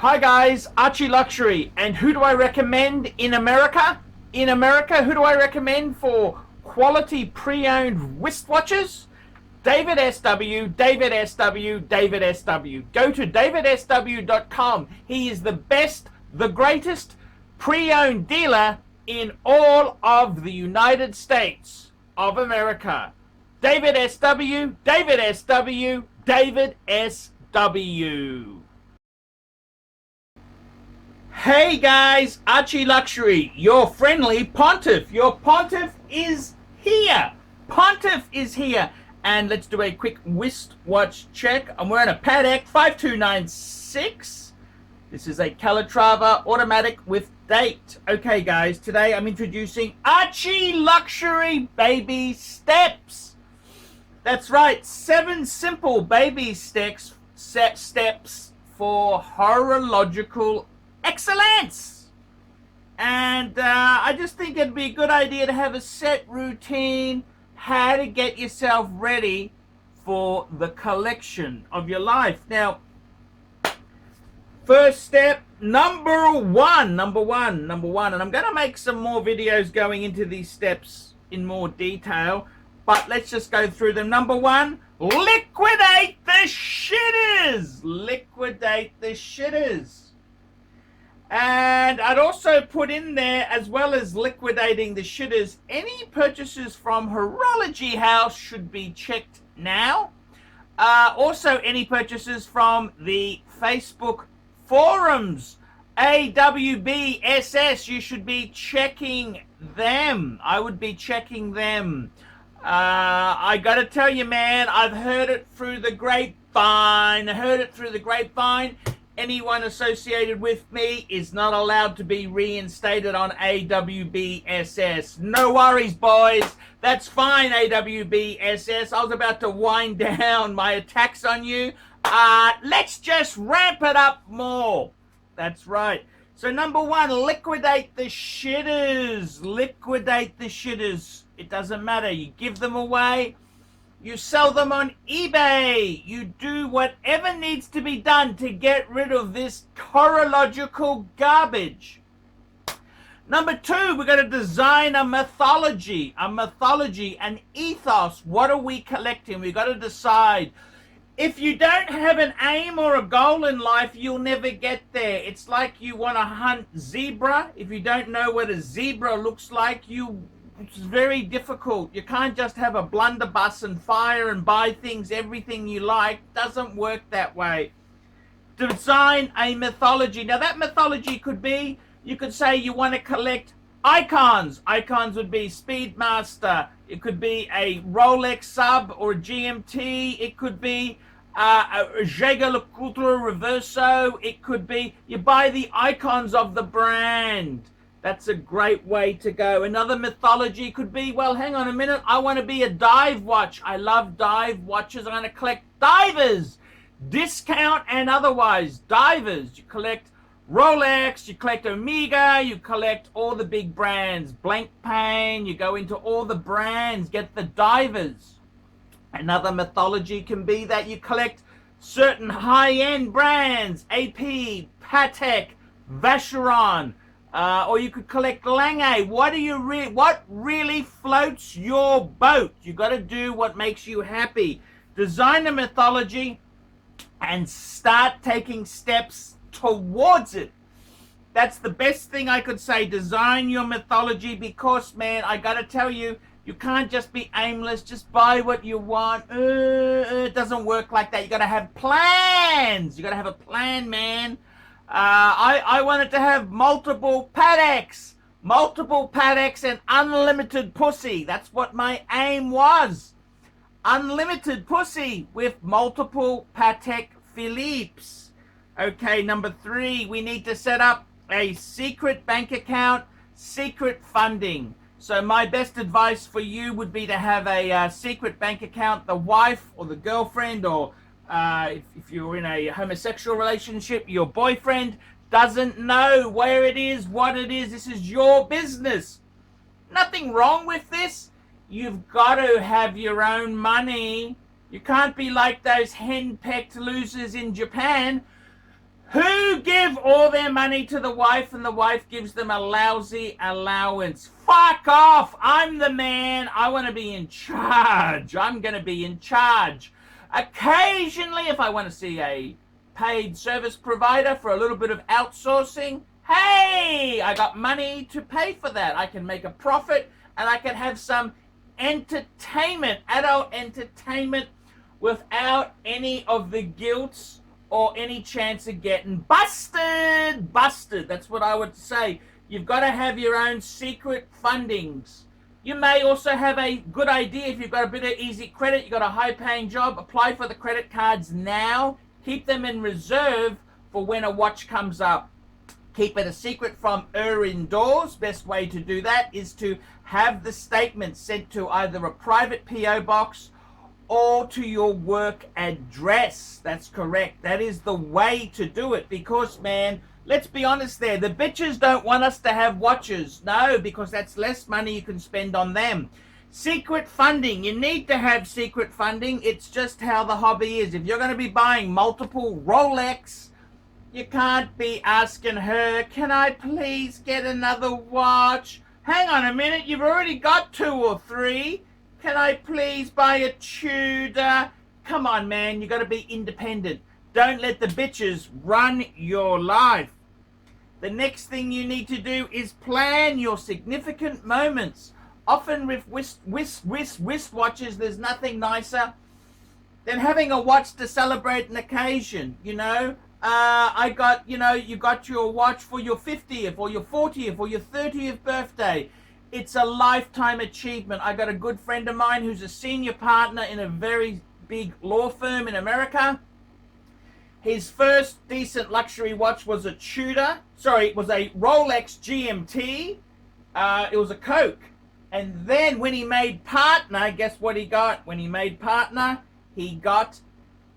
Hi guys, Archieluxury, and who do I recommend in America? In America, who do I recommend for quality pre-owned wristwatches? David SW, David SW, David SW. Go to davidsw.com. He is the best, the greatest pre-owned dealer in all of the United States of America. David SW, David SW, David SW. Hey guys, Archieluxury, your friendly pontiff. Your pontiff is here. Pontiff is here. And let's do a quick wristwatch check. I'm wearing a Patek 5296. This is a Calatrava automatic with date. Okay guys, today I'm introducing Archieluxury baby steps. That's right, 7 simple baby steps for horological excellence. And I just think it'd be a good idea to have a set routine, how to get yourself ready for the collection of your life. Now, first step, number one, and I'm going to make some more videos going into these steps in more detail, but let's just go through them. Number one, liquidate the shitters. Liquidate the shitters. And I'd also put in there, as well as liquidating the shitters, any purchases from Horology House should be checked now. Also, any purchases from the Facebook forums, AWBSS, you should be checking them. I would be checking them. I gotta tell you, man, I've heard it through the grapevine. Anyone associated with me is not allowed to be reinstated on AWBSS. No worries, boys. That's fine, AWBSS. I was about to wind down my attacks on you. Let's just ramp it up more. That's right. So number one, liquidate the shitters. Liquidate the shitters. It doesn't matter. You give them away. You sell them on eBay. You do whatever needs to be done to get rid of this horological garbage. Number two, we're going to design a mythology, an ethos. What are we collecting? We've got to decide. If you don't have an aim or a goal in life, you'll never get there. It's like you want to hunt zebra. If you don't know what a zebra looks like, it's very difficult. You can't just have a blunderbuss and fire and buy things, everything you like. Doesn't work that way. Design a mythology. Now that mythology could be, you could say you want to collect icons. Icons would be Speedmaster. It could be a Rolex sub or a GMT. It could be a Jaeger LeCoultre Reverso. It could be, you buy the icons of the brand. That's a great way to go. Another mythology could be, well, hang on a minute. I want to be a dive watch. I love dive watches. I'm going to collect divers. Discount and otherwise. Divers. You collect Rolex. You collect Omega. You collect all the big brands. Blank Pain. You go into all the brands. Get the divers. Another mythology can be that you collect certain high-end brands. AP, Patek, Vacheron. Or you could collect Lange. What really floats your boat? You got to do what makes you happy. Design a mythology and start taking steps towards it. That's the best thing I could say. Design your mythology, because, man, I got to tell you, you can't just be aimless. Just buy what you want. It doesn't work like that. You got to have plans. You got to have a plan, man. I wanted to have multiple Pateks and unlimited pussy. That's what my aim was. Unlimited pussy with multiple Patek Philippe's. Okay, number 3, we need to set up a secret bank account, secret funding. So my best advice for you would be to have a secret bank account. The wife or the girlfriend, or if you're in a homosexual relationship, your boyfriend doesn't know where it is, what it is. This is your business. Nothing wrong with this. You've got to have your own money. You can't be like those henpecked losers in Japan Who give all their money to the wife and the wife gives them a lousy allowance? Fuck off! I'm the man. I want to be in charge. I'm going to be in charge. Occasionally, if I want to see a paid service provider for a little bit of outsourcing, hey, I got money to pay for that. I can make a profit and I can have some entertainment, adult entertainment, without any of the guilt or any chance of getting busted. Busted, that's what I would say. You've got to have your own secret fundings. You may also have a good idea if you've got a bit of easy credit, you've got a high-paying job, apply for the credit cards now. Keep them in reserve for when a watch comes up. Keep it a secret from her indoors. Best way to do that is to have the statement sent to either a private PO box or to your work address. That's correct. That is the way to do it because, man, let's be honest there. The bitches don't want us to have watches. No, because that's less money you can spend on them. Secret funding. You need to have secret funding. It's just how the hobby is. If you're going to be buying multiple Rolex, you can't be asking her, can I please get another watch? Hang on a minute, you've already got 2 or 3. Can I please buy a Tudor? Come on, man, you got to be independent. Don't let the bitches run your life. The next thing you need to do is plan your significant moments. Often with wristwatches, there's nothing nicer than having a watch to celebrate an occasion, you know. You got your watch for your 50th or your 40th or your 30th birthday. It's a lifetime achievement. I got a good friend of mine who's a senior partner in a very big law firm in America. His first decent luxury watch was a Tudor. Sorry, it was a Rolex GMT. It was a Coke. And then when he made partner, guess what he got? When he made partner, he got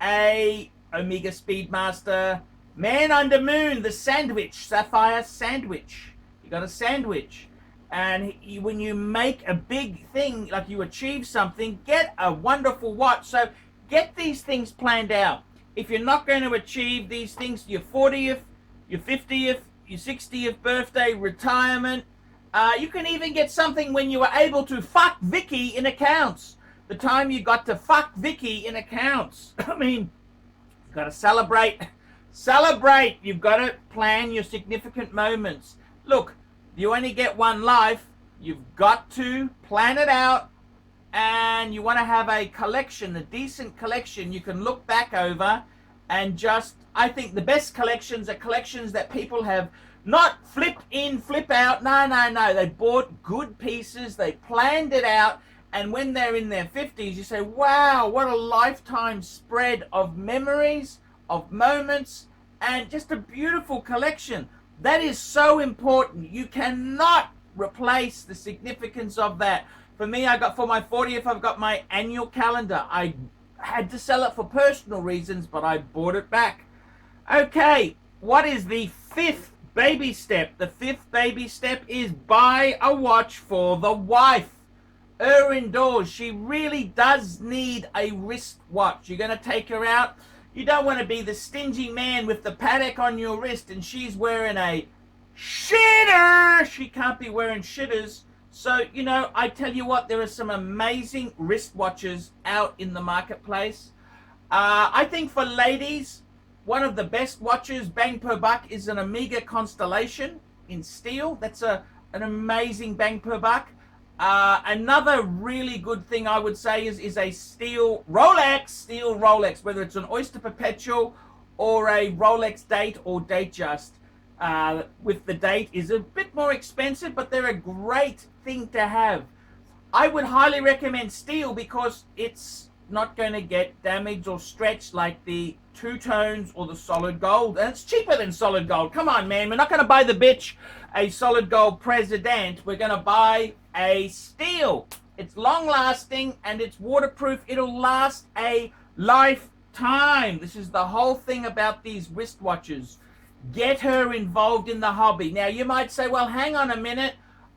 a Omega Speedmaster Man Under Moon, the sandwich, sapphire sandwich. You got a sandwich. And when you make a big thing, like you achieve something, get a wonderful watch. So get these things planned out. If you're not going to achieve these things, your 40th, your 50th, your 60th birthday, retirement, you can even get something when you were able to fuck Vicky in accounts. The time you got to fuck Vicky in accounts. I mean, you've got to celebrate. Celebrate. You've got to plan your significant moments. Look, you only get one life. You've got to plan it out. And you want to have a collection, a decent collection you can look back over and just, I think the best collections are collections that people have not flipped in, flip out. No. They bought good pieces. They planned it out. And when they're in their 50s, you say, wow, what a lifetime spread of memories, of moments, and just a beautiful collection. That is so important. You cannot replace the significance of that. For me, for my 40th, I've got my annual calendar. I had to sell it for personal reasons, but I bought it back. Okay, what is the 5th baby step? The 5th baby step is buy a watch for the wife. Her indoors, she really does need a wristwatch. You're going to take her out. You don't want to be the stingy man with the Patek on your wrist and she's wearing a shitter. She can't be wearing shitters. So, you know, I tell you what, there are some amazing wristwatches out in the marketplace. I think for ladies, one of the best watches, bang per buck, is an Omega Constellation in steel. That's an amazing bang per buck. Another really good thing I would say is a steel Rolex, whether it's an Oyster Perpetual or a Rolex Date or Datejust. With the Date is a bit more expensive, but they're a great thing to have. I would highly recommend steel because it's not going to get damaged or stretched like the two tones or the solid gold, and it's cheaper than solid gold. Come on, man, we're not going to buy the bitch a solid gold President. We're going to buy a steel. It's long lasting and it's waterproof. It'll last a lifetime. This is the whole thing about these wristwatches. Get her involved in the hobby. Now you might say, well, hang on a minute,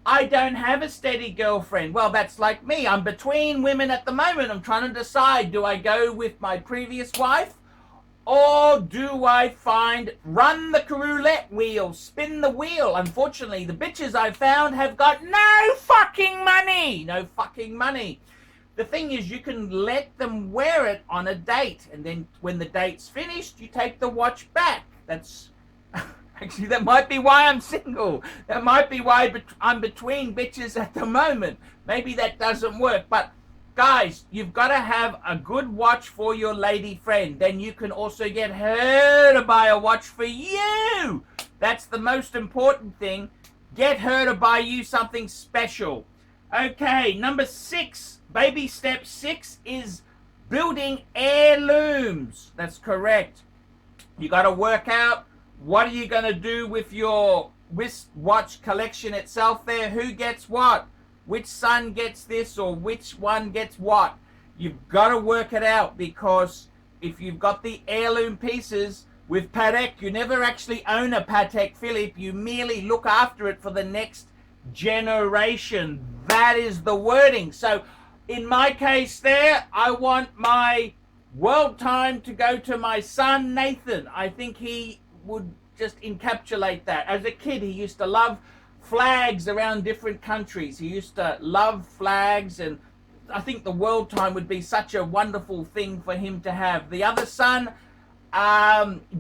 I don't have a steady girlfriend. Well, that's like me. I'm between women at the moment. I'm trying to decide, do I go with my previous wife Or do I find run the roulette wheel, spin the wheel? Unfortunately, the bitches I've found have got no fucking money. No fucking money. The thing is, you can let them wear it on a date, and then when the date's finished, you take the watch back. That's actually, that might be why I'm single. That might be why I'm between bitches at the moment. Maybe that doesn't work, but guys, you've got to have a good watch for your lady friend. Then you can also get her to buy a watch for you. That's the most important thing. Get her to buy you something special. Okay, number 6, baby step 6 is building heirlooms. That's correct. You got to work out what are you going to do with your wristwatch collection itself there. Who gets what? Which son gets this or which one gets what? You've got to work it out, because if you've got the heirloom pieces with Patek, you never actually own a Patek Philippe. You merely look after it for the next generation. That is the wording. So in my case there, I want my world time to go to my son Nathan. I think he would just encapsulate that. As a kid, he used to love flags around different countries. He used to love flags, and I think the world time would be such a wonderful thing for him to have. The other son,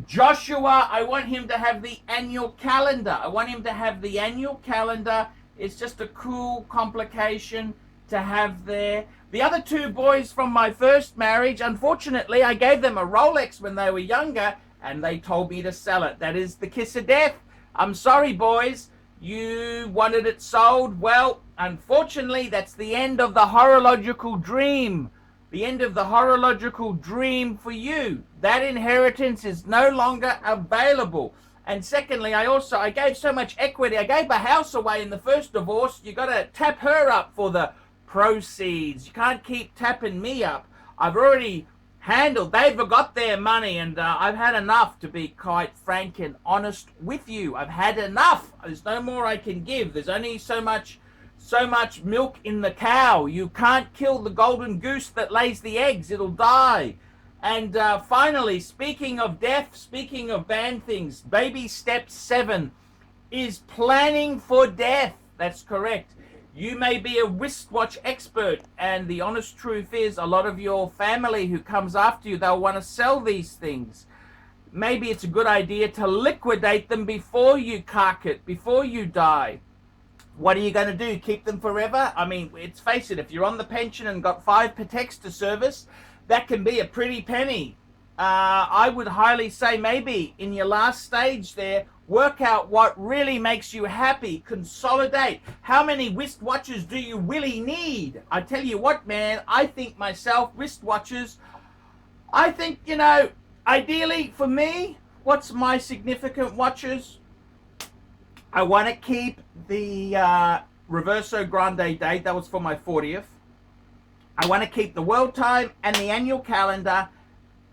Joshua, I want him to have the annual calendar. I want him to have the annual calendar. It's just a cool complication to have there. The other 2 boys from my first marriage, unfortunately, I gave them a Rolex when they were younger, and they told me to sell it. That is the kiss of death. I'm sorry, boys. You wanted it sold. Well, unfortunately, that's the end of the horological dream. The end of the horological dream for you. That inheritance is no longer available. And secondly, I gave so much equity. I gave a house away in the first divorce. You got to tap her up for the proceeds. You can't keep tapping me up. I've already handled. They've got their money, and I've had enough, to be quite frank and honest with you. I've had enough. There's no more I can give. There's only so much milk in the cow. You can't kill the golden goose that lays the eggs. It'll die. And finally, speaking of death, speaking of bad things, baby step 7 is planning for death. That's correct. You may be a wristwatch expert, and the honest truth is, a lot of your family who comes after you, they'll want to sell these things. Maybe it's a good idea to liquidate them before you cark it, before you die. What are you going to do? Keep them forever? I mean, let's face it, if you're on the pension and got 5 Pateks to service, that can be a pretty penny. I would highly say maybe in your last stage there, work out what really makes you happy. Consolidate. How many wristwatches do you really need? I tell you what, man, I think myself, wristwatches, I think, ideally for me, what's my significant watches? I want to keep the Reverso Grande date. That was for my 40th. I want to keep the world time and the annual calendar.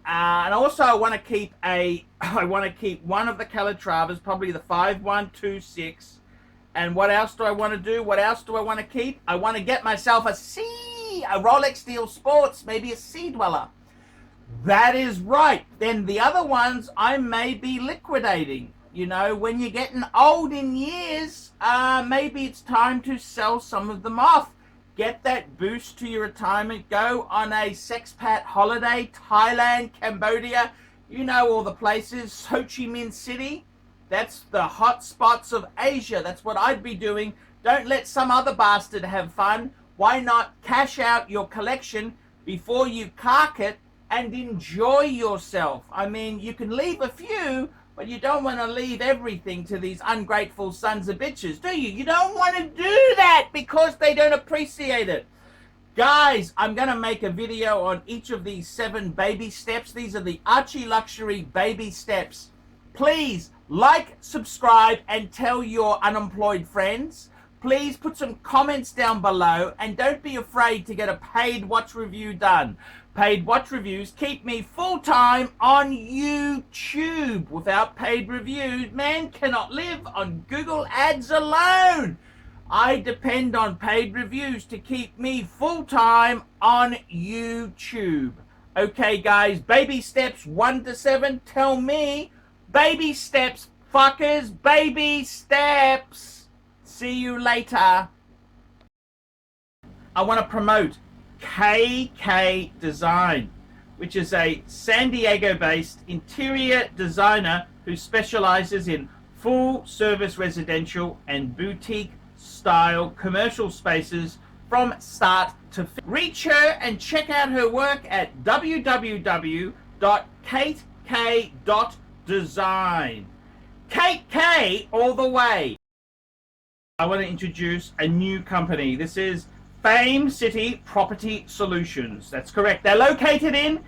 And also I want to keep one of the Calatravas, probably the 5126. And what else do I want to do? What else do I want to keep? I want to get myself a Rolex Steel Sports, maybe a Sea Dweller. That is right. Then the other ones I may be liquidating. When you're getting old in years, maybe it's time to sell some of them off. Get that boost to your retirement. Go on a sexpat holiday. Thailand, Cambodia, all the places. Ho Chi Minh City. That's the hot spots of Asia. That's what I'd be doing. Don't let some other bastard have fun. Why not cash out your collection before you cark it and enjoy yourself? I mean, you can leave a few, but you don't want to leave everything to these ungrateful sons of bitches, do you? You don't want to do that because they don't appreciate it. Guys, I'm going to make a video on each of these 7 baby steps. These are the Archieluxury baby steps. Please like, subscribe, and tell your unemployed friends. Please put some comments down below, and don't be afraid to get a paid watch review done. Paid watch reviews keep me full-time on YouTube. Without paid reviews, man cannot live on Google Ads alone. I depend on paid reviews to keep me full-time on YouTube. Okay, guys, baby steps 1 to 7. Tell me. Baby steps, fuckers. Baby steps. See you later. I want to promote KK Design, which is a San Diego-based interior designer who specializes in full-service residential and boutique-style commercial spaces from start to finish. Reach her and check out her work at www.katek.design. Kate K all the way. I want to introduce a new company. This is Fame City Property Solutions. That's correct. They're located in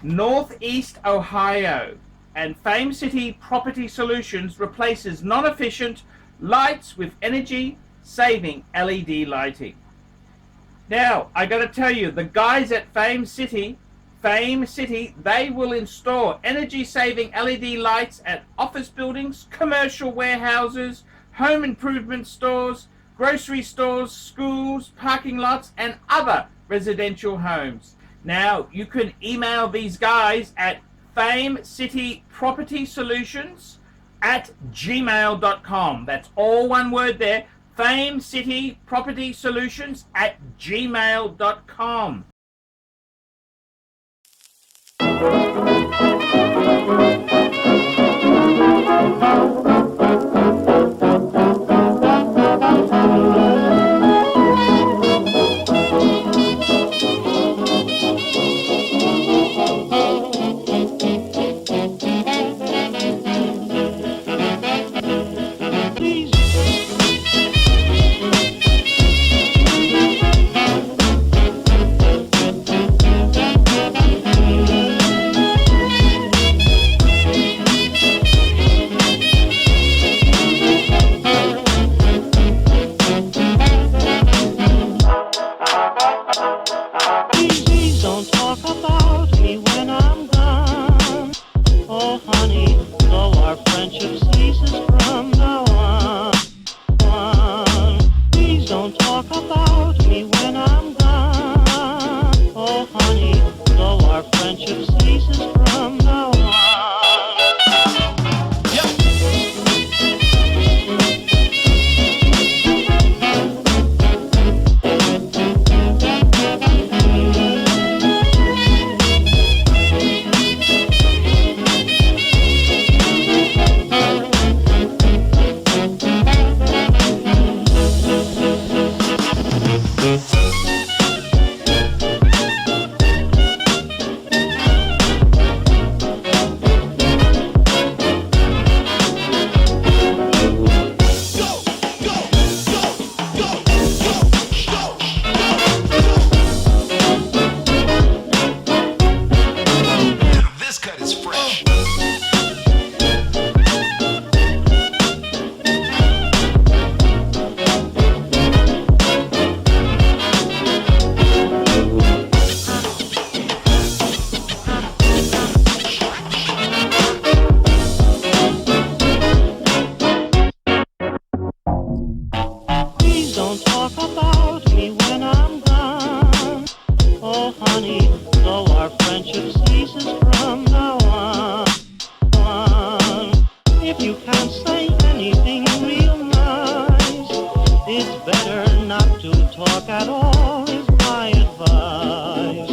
Northeast Ohio. And Fame City Property Solutions replaces non-efficient lights with energy-saving LED lighting. Now, I got to tell you, the guys at Fame City, they will install energy-saving LED lights at office buildings, commercial warehouses, home improvement stores, grocery stores, schools, parking lots, and other residential homes. Now, you can email these guys at famecitypropertysolutions@gmail.com. That's all one word there. famecitypropertysolutions@gmail.com. talk at all is my advice.